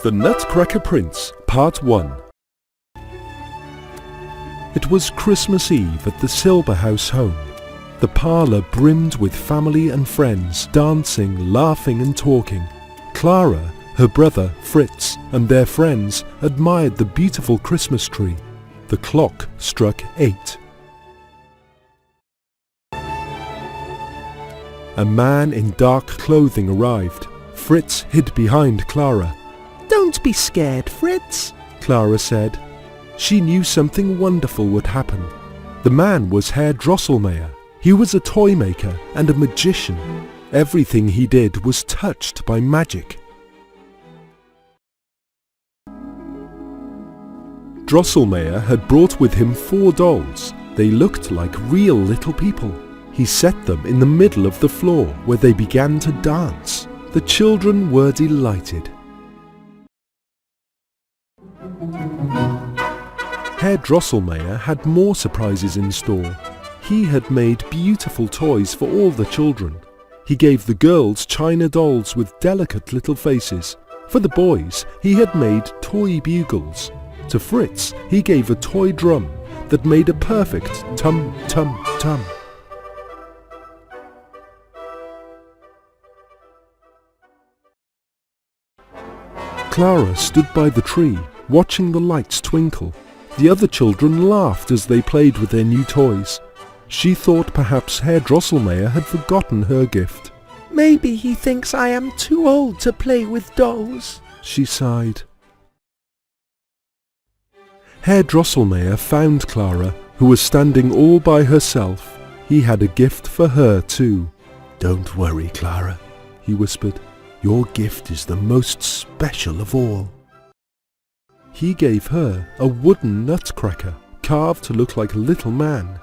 The Nutcracker Prince, Part 1. It was Christmas Eve at the Silver House home. The parlour brimmed with family and friends, dancing, laughing and talking. Clara, her brother Fritz and their friends admired the beautiful Christmas tree. The clock struck 8. A man in dark clothing arrived. Fritz hid behind Clara. "Don't be scared, Fritz," Clara said. She knew something wonderful would happen. The man was Herr Drosselmeyer. He was a toy maker and a magician. Everything he did was touched by magic. Drosselmeyer had brought with him 4 dolls. They looked like real little people. He set them in the middle of the floor where they began to dance. The children were delighted. Herr Drosselmeyer had more surprises in store. He had made beautiful toys for all the children. He gave the girls china dolls with delicate little faces. For the boys, he had made toy bugles. To Fritz, he gave a toy drum that made a perfect tum-tum-tum. Clara stood by the tree, watching the lights twinkle. The other children laughed as they played with their new toys. She thought perhaps Herr Drosselmeyer had forgotten her gift. "Maybe he thinks I am too old to play with dolls," she sighed. Herr Drosselmeyer found Clara, who was standing all by herself. He had a gift for her too. "Don't worry, Clara," he whispered. "Your gift is the most special of all." He gave her a wooden nutcracker, carved to look like a little man.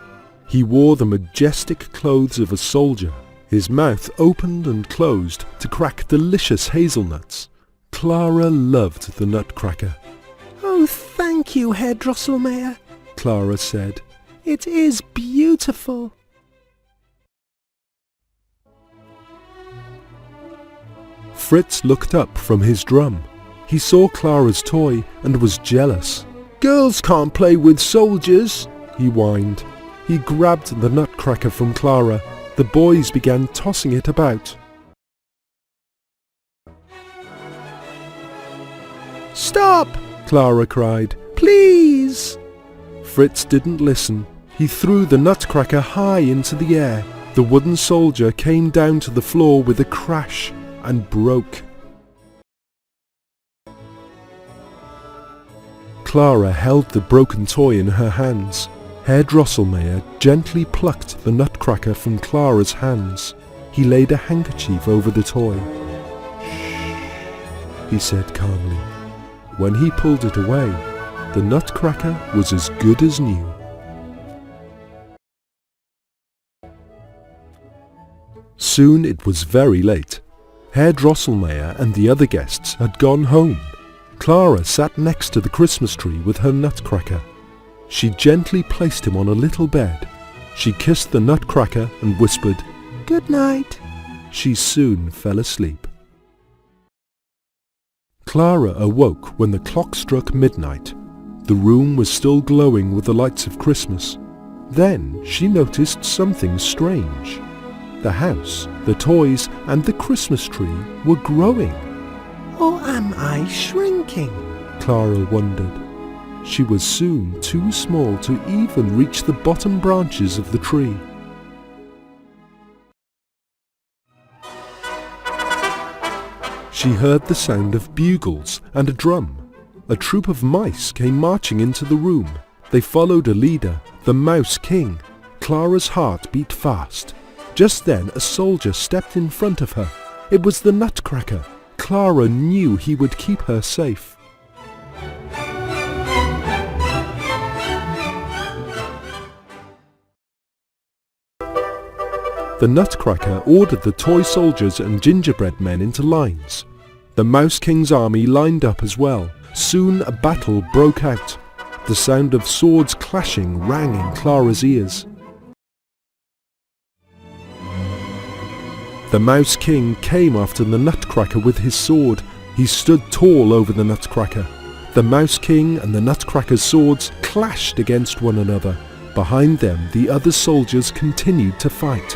He wore the majestic clothes of a soldier. His mouth opened and closed to crack delicious hazelnuts. Clara loved the nutcracker. "Oh, thank you, Herr Drosselmeyer," Clara said. "It is beautiful." Fritz looked up from his drum. He saw Clara's toy and was jealous. "Girls can't play with soldiers," he whined. He grabbed the nutcracker from Clara. The boys began tossing it about. "Stop!" Clara cried. "Please!" Fritz didn't listen. He threw the nutcracker high into the air. The wooden soldier came down to the floor with a crash and broke. Clara held the broken toy in her hands. Herr Drosselmeyer gently plucked the nutcracker from Clara's hands. He laid a handkerchief over the toy. "Shh," he said calmly. When he pulled it away, the nutcracker was as good as new. Soon it was very late. Herr Drosselmeyer and the other guests had gone home. Clara sat next to the Christmas tree with her nutcracker. She gently placed him on a little bed. She kissed the nutcracker and whispered, "Good night." She soon fell asleep. Clara awoke when the clock struck midnight. The room was still glowing with the lights of Christmas. Then she noticed something strange. The house, the toys and the Christmas tree were growing. Or am I shrinking? Clara wondered. She was soon too small to even reach the bottom branches of the tree. She heard the sound of bugles and a drum. A troop of mice came marching into the room. They followed a leader, the Mouse King. Clara's heart beat fast. Just then a soldier stepped in front of her. It was the Nutcracker. Clara knew he would keep her safe. The Nutcracker ordered the toy soldiers and gingerbread men into lines. The Mouse King's army lined up as well. Soon a battle broke out. The sound of swords clashing rang in Clara's ears. The Mouse King came after the Nutcracker with his sword. He stood tall over the Nutcracker. The Mouse King and the Nutcracker's swords clashed against one another. Behind them, the other soldiers continued to fight.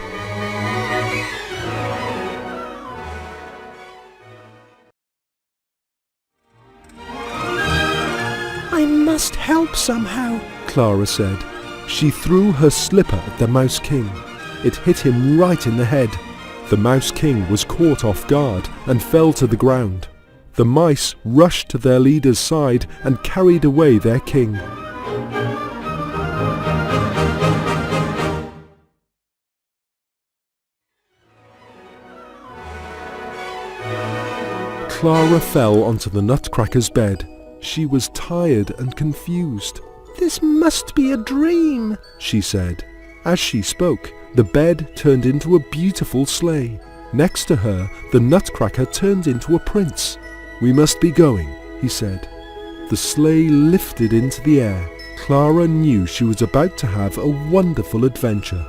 I must help somehow, Clara said. She threw her slipper at the Mouse King. It hit him right in the head. The Mouse King was caught off guard and fell to the ground. The mice rushed to their leader's side and carried away their king. Clara fell onto the Nutcracker's bed. She was tired and confused. This must be a dream, she said. As she spoke, the bed turned into a beautiful sleigh. Next to her, the Nutcracker turned into a prince. We must be going, he said. The sleigh lifted into the air. Clara knew she was about to have a wonderful adventure.